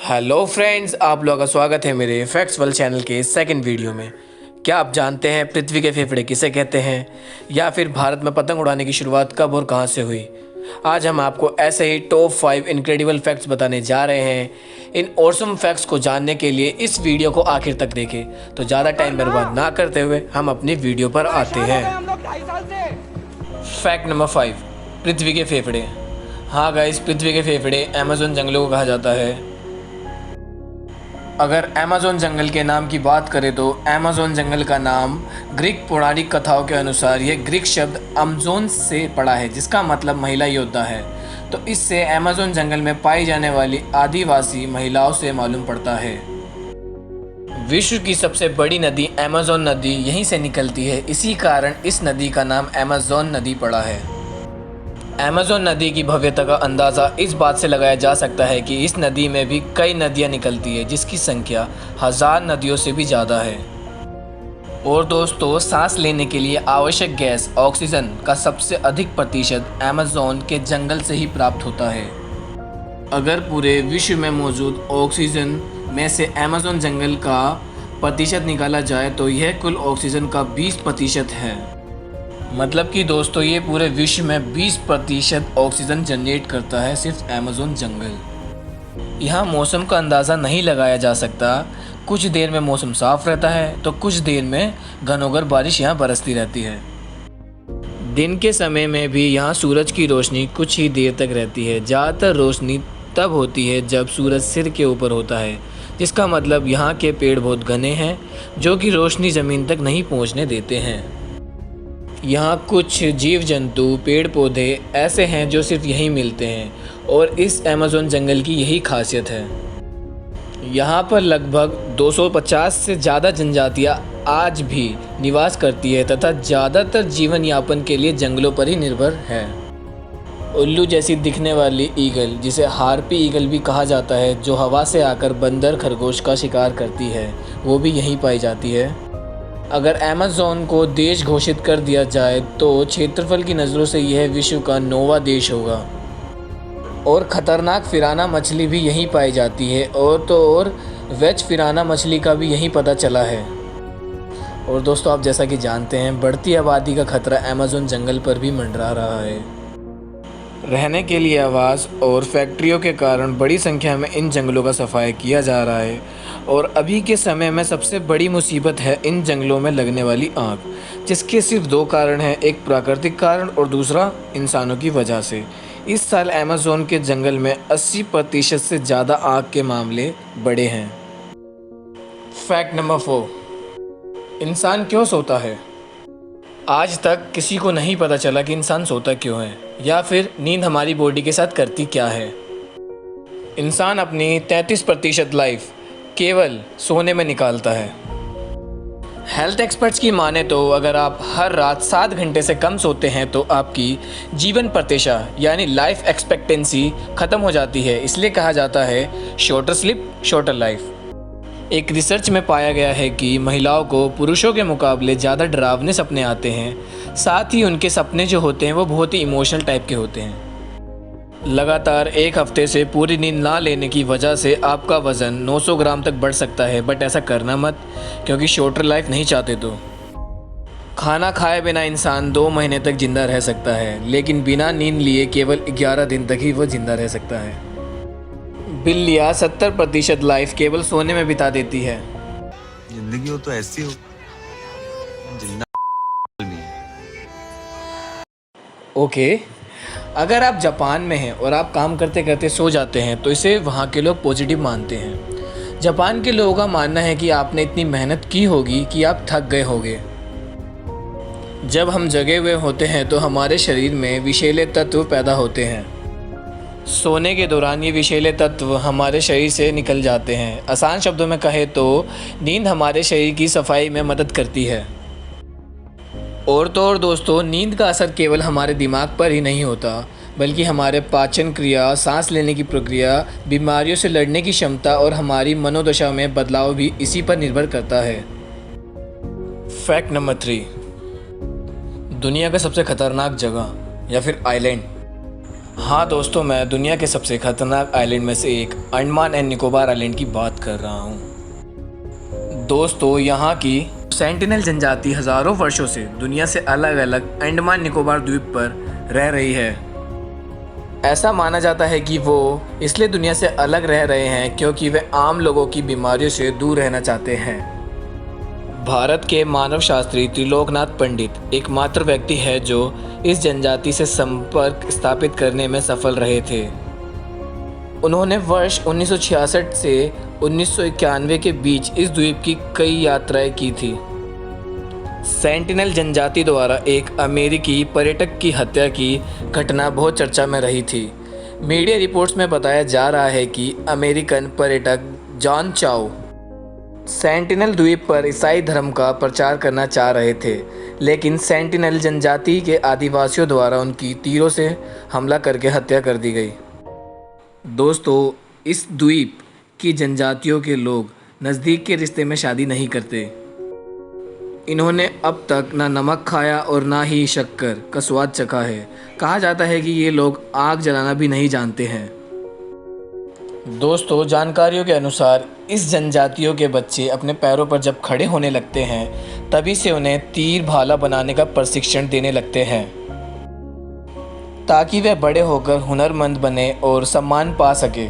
Hello friends, आप लोगों का स्वागत है मेरे फैक्ट्स वर्ल्ड चैनल के सेकंड वीडियो में। क्या आप जानते हैं पृथ्वी के फेफड़े किसे कहते हैं, या फिर भारत में पतंग उड़ाने की शुरुआत कब और कहां से हुई? आज हम आपको ऐसे ही टॉप 5 इनक्रेडिबल फैक्ट्स बताने जा रहे हैं। इन ऑसम फैक्ट्स को जानने के लिए इस वीडियो को आखिर तक देखें। तो ज़्यादा टाइम बर्बाद ना करते हुए हम अपनी वीडियो पर आते हैं। फैक्ट नंबर 5, पृथ्वी के फेफड़े। हाँ गाइस, पृथ्वी के फेफड़े अमेज़न जंगलों को कहा जाता है। अगर अमेज़न जंगल के नाम की बात करें तो अमेज़न जंगल का नाम ग्रीक पौराणिक कथाओं के अनुसार यह ग्रीक शब्द अमेज़ोन से पड़ा है, जिसका मतलब महिला योद्धा है। तो इससे अमेज़न जंगल में पाई जाने वाली आदिवासी महिलाओं से मालूम पड़ता है। विश्व की सबसे बड़ी नदी अमेज़न नदी यहीं से निकलती है, इसी कारण इस नदी का नाम अमेज़न नदी पड़ा है। अमेज़न नदी की भव्यता का अंदाज़ा इस बात से लगाया जा सकता है कि इस नदी में भी कई नदियां निकलती है, जिसकी संख्या 1000 नदियों से भी ज़्यादा है। और दोस्तों, सांस लेने के लिए आवश्यक गैस ऑक्सीजन का सबसे अधिक प्रतिशत अमेज़न के जंगल से ही प्राप्त होता है। अगर पूरे विश्व में मौजूद ऑक्सीजन में से अमेज़न जंगल का प्रतिशत निकाला जाए तो यह कुल ऑक्सीजन का 20% है। मतलब कि दोस्तों, ये पूरे विश्व में 20% ऑक्सीजन जनरेट करता है सिर्फ अमेज़न जंगल। यहाँ मौसम का अंदाज़ा नहीं लगाया जा सकता। कुछ देर में मौसम साफ रहता है तो कुछ देर में घनोघर बारिश यहाँ बरसती रहती है। दिन के समय में भी यहाँ सूरज की रोशनी कुछ ही देर तक रहती है। ज़्यादातर रोशनी तब होती है जब सूरज सिर के ऊपर होता है, जिसका मतलब यहाँ के पेड़ बहुत घने हैं जो कि रोशनी ज़मीन तक नहीं पहुँचने देते हैं। यहाँ कुछ जीव जंतु, पेड़ पौधे ऐसे हैं जो सिर्फ यहीं मिलते हैं और इस अमेज़न जंगल की यही खासियत है। यहाँ पर लगभग 250 से ज़्यादा जनजातियाँ आज भी निवास करती है तथा ज़्यादातर जीवन यापन के लिए जंगलों पर ही निर्भर है। उल्लू जैसी दिखने वाली ईगल, जिसे हार्पी ईगल भी कहा जाता है, जो हवा से आकर बंदर खरगोश का शिकार करती है, वो भी यहीं पाई जाती है। अगर अमेज़न को देश घोषित कर दिया जाए तो क्षेत्रफल की नज़रों से यह विश्व का 9वां देश होगा। और ख़तरनाक फिराना मछली भी यहीं पाई जाती है, और तो और वेज फिराना मछली का भी यहीं पता चला है। और दोस्तों, आप जैसा कि जानते हैं, बढ़ती आबादी का खतरा अमेज़न जंगल पर भी मंडरा रहा है। रहने के लिए आवास और फैक्ट्रियों के कारण बड़ी संख्या में इन जंगलों का सफाई किया जा रहा है। और अभी के समय में सबसे बड़ी मुसीबत है इन जंगलों में लगने वाली आग, जिसके सिर्फ 2 कारण हैं, एक प्राकृतिक कारण और दूसरा इंसानों की वजह से। इस साल अमेज़न के जंगल में 80% से ज़्यादा आग के मामले बढ़े हैं। फैक्ट नंबर 4, इंसान क्यों सोता है? आज तक किसी को नहीं पता चला कि इंसान सोता क्यों है, या फिर नींद हमारी बॉडी के साथ करती क्या है। इंसान अपनी 33% लाइफ केवल सोने में निकालता है। हेल्थ एक्सपर्ट्स की माने तो अगर आप हर रात 7 घंटे से कम सोते हैं तो आपकी जीवन प्रत्याशा यानी लाइफ एक्सपेक्टेंसी ख़त्म हो जाती है। इसलिए कहा जाता है शॉर्टर स्लीप शॉर्टर लाइफ। एक रिसर्च में पाया गया है कि महिलाओं को पुरुषों के मुकाबले ज़्यादा डरावने सपने आते हैं। साथ ही उनके सपने जो होते हैं वो बहुत ही इमोशनल टाइप के होते हैं। लगातार 1 हफ्ते से पूरी नींद ना लेने की वजह से आपका वज़न 900 ग्राम तक बढ़ सकता है, बट ऐसा करना मत, क्योंकि शॉर्टर लाइफ नहीं चाहते तो। खाना खाए बिना इंसान 2 महीने तक ज़िंदा रह सकता है, लेकिन बिना नींद लिए केवल 11 दिन तक ही वो ज़िंदा रह सकता है। बिल्लियाँ 70% लाइफ केवल सोने में बिता देती है। जिंदगी हो तो ऐसी हो, जिंदा नहीं। ओके, अगर आप जापान में हैं और आप काम करते करते सो जाते हैं तो इसे वहाँ के लोग पॉजिटिव मानते हैं। जापान के लोगों का मानना है कि आपने इतनी मेहनत की होगी कि आप थक गए होंगे। जब हम जगे हुए होते हैं तो हमारे शरीर में विषैले तत्व पैदा होते हैं। सोने के दौरान ये विषैले तत्व हमारे शरीर से निकल जाते हैं। आसान शब्दों में कहे तो नींद हमारे शरीर की सफाई में मदद करती है। और तो और दोस्तों, नींद का असर केवल हमारे दिमाग पर ही नहीं होता, बल्कि हमारे पाचन क्रिया, सांस लेने की प्रक्रिया, बीमारियों से लड़ने की क्षमता और हमारी मनोदशा में बदलाव भी इसी पर निर्भर करता है। फैक्ट नंबर 3, दुनिया का सबसे खतरनाक जगह या फिर आइलैंड। हाँ दोस्तों, मैं दुनिया के सबसे खतरनाक आइलैंड में से एक अंडमान एंड निकोबार आइलैंड की बात कर रहा हूँ। दोस्तों, यहाँ की सेंटिनल जनजाति हज़ारों वर्षों से दुनिया से अलग अलग अंडमान निकोबार द्वीप पर रह रही है। ऐसा माना जाता है कि वो इसलिए दुनिया से अलग रह रहे हैं क्योंकि वे आम लोगों की बीमारियों से दूर रहना चाहते हैं। भारत के मानव शास्त्री त्रिलोकनाथ पंडित एकमात्र व्यक्ति है जो इस जनजाति से संपर्क स्थापित करने में सफल रहे थे। उन्होंने वर्ष 1966 से 1991 के बीच इस द्वीप की कई यात्राएं की थी। सेंटिनल जनजाति द्वारा एक अमेरिकी पर्यटक की हत्या की घटना बहुत चर्चा में रही थी। मीडिया रिपोर्ट्स में बताया जा रहा है कि अमेरिकन पर्यटक जॉन चाओ सेंटिनल द्वीप पर ईसाई धर्म का प्रचार करना चाह रहे थे, लेकिन सेंटिनल जनजाति के आदिवासियों द्वारा उनकी तीरों से हमला करके हत्या कर दी गई। दोस्तों, इस द्वीप की जनजातियों के लोग नज़दीक के रिश्ते में शादी नहीं करते। इन्होंने अब तक ना नमक खाया और ना ही शक्कर का स्वाद चखा है। कहा जाता है कि ये लोग आग जलाना भी नहीं जानते हैं। दोस्तों, जानकारियों के अनुसार इस जनजातियों के बच्चे अपने पैरों पर जब खड़े होने लगते हैं तभी से उन्हें तीर भाला बनाने का प्रशिक्षण देने लगते हैं ताकि वे बड़े होकर हुनरमंद बने और सम्मान पा सके।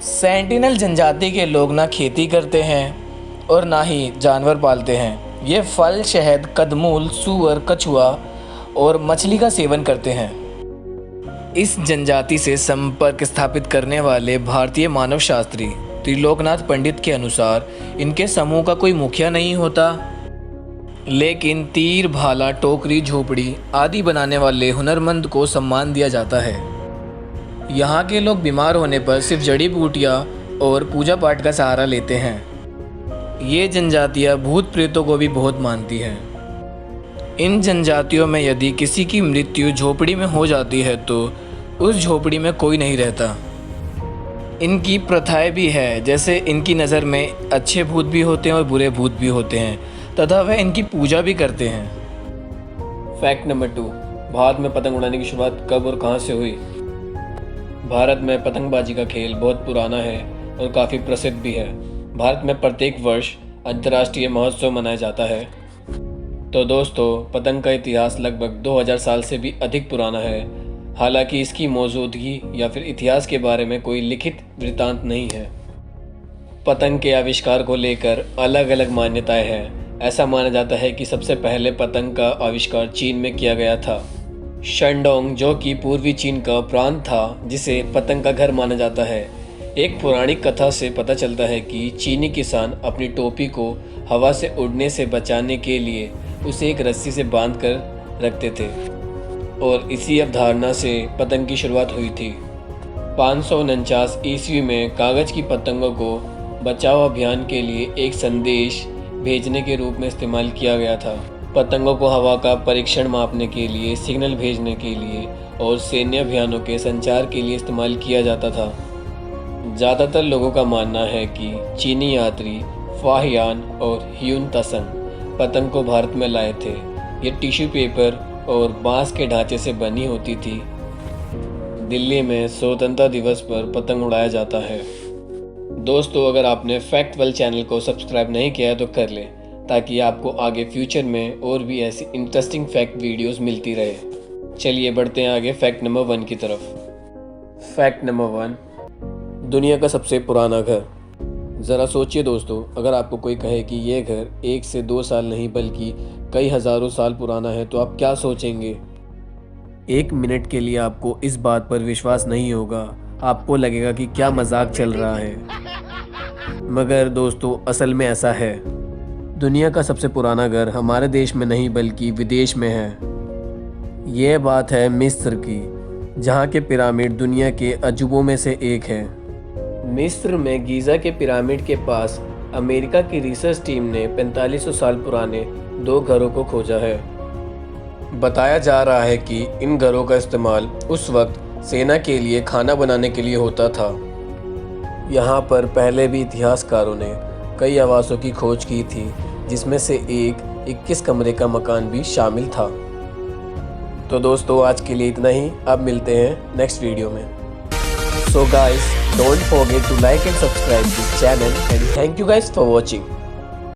सेंटिनल जनजाति के लोग ना खेती करते हैं और ना ही जानवर पालते हैं। ये फल, शहद, कंदमूल, सूअर, कछुआ और मछली का सेवन करते हैं। इस जनजाति से संपर्क स्थापित करने वाले भारतीय मानव शास्त्री त्रिलोकनाथ पंडित के अनुसार इनके समूह का कोई मुखिया नहीं होता, लेकिन तीर, भाला, टोकरी, झोपड़ी आदि बनाने वाले हुनरमंद को सम्मान दिया जाता है। यहाँ के लोग बीमार होने पर सिर्फ जड़ी बूटियाँ और पूजा पाठ का सहारा लेते हैं। ये जनजातियाँ भूत प्रेतों को भी बहुत मानती हैं। इन जनजातियों में यदि किसी की मृत्यु झोपड़ी में हो जाती है तो उस झोपड़ी में कोई नहीं रहता। इनकी प्रथाएं भी है, जैसे इनकी नज़र में अच्छे भूत भी होते हैं और बुरे भूत भी होते हैं तथा वह इनकी पूजा भी करते हैं। फैक्ट नंबर 2, भारत में पतंग उड़ाने की शुरुआत कब और कहां से हुई? भारत में पतंगबाजी का खेल बहुत पुराना है और काफ़ी प्रसिद्ध भी है। भारत में प्रत्येक वर्ष अंतर्राष्ट्रीय महोत्सव मनाया जाता है। तो दोस्तों, पतंग का इतिहास लगभग 2000 साल से भी अधिक पुराना है। हालांकि इसकी मौजूदगी या फिर इतिहास के बारे में कोई लिखित वृत्तांत नहीं है। पतंग के आविष्कार को लेकर अलग अलग मान्यताएं हैं। ऐसा माना जाता है कि सबसे पहले पतंग का आविष्कार चीन में किया गया था। शंडोंग, जो कि पूर्वी चीन का प्रांत था, जिसे पतंग का घर माना जाता है। एक पौराणिक कथा से पता चलता है कि चीनी किसान अपनी टोपी को हवा से उड़ने से बचाने के लिए उसे एक रस्सी से बांध कर रखते थे और इसी अवधारणा से पतंग की शुरुआत हुई थी। 549 ईस्वी में कागज की पतंगों को बचाव अभियान के लिए एक संदेश भेजने के रूप में इस्तेमाल किया गया था। पतंगों को हवा का परीक्षण मापने के लिए, सिग्नल भेजने के लिए और सैन्य अभियानों के संचार के लिए इस्तेमाल किया जाता था। ज़्यादातर लोगों का मानना है कि चीनी यात्री फाहियान और ह्यून तसंग पतंग को भारत में लाए थे। ये टिश्यू पेपर और बांस के ढांचे से बनी होती थी। दिल्ली में स्वतंत्रता दिवस पर पतंग उड़ाया जाता है। दोस्तों, अगर आपने फैक्ट वर्ल्ड चैनल को सब्सक्राइब नहीं किया है तो कर लें, ताकि आपको आगे फ्यूचर में और भी ऐसी इंटरेस्टिंग फैक्ट वीडियोस मिलती रहे। चलिए बढ़ते हैं आगे फैक्ट नंबर 1 की तरफ। फैक्ट नंबर 1, दुनिया का सबसे पुराना घर। ज़रा सोचिए दोस्तों, अगर आपको कोई कहे कि ये घर 1 से 2 साल नहीं बल्कि कई हज़ारों साल पुराना है तो आप क्या सोचेंगे? 1 मिनट के लिए आपको इस बात पर विश्वास नहीं होगा। आपको लगेगा कि क्या मजाक चल रहा है, मगर दोस्तों असल में ऐसा है। दुनिया का सबसे पुराना घर हमारे देश में नहीं बल्कि विदेश में है। ये बात है मिस्र की, जहाँ के पिरामिड दुनिया के अजूबों में से एक है। मिस्र में गीज़ा के पिरामिड के पास अमेरिका की रिसर्च टीम ने 4500 साल पुराने 2 घरों को खोजा है। बताया जा रहा है कि इन घरों का इस्तेमाल उस वक्त सेना के लिए खाना बनाने के लिए होता था। यहाँ पर पहले भी इतिहासकारों ने कई आवासों की खोज की थी, जिसमें से एक 21 कमरे का मकान भी शामिल था। तो दोस्तों आज के लिए इतना ही, अब मिलते हैं नेक्स्ट वीडियो में। So guys, don't forget to like and subscribe this channel and thank you guys for watching.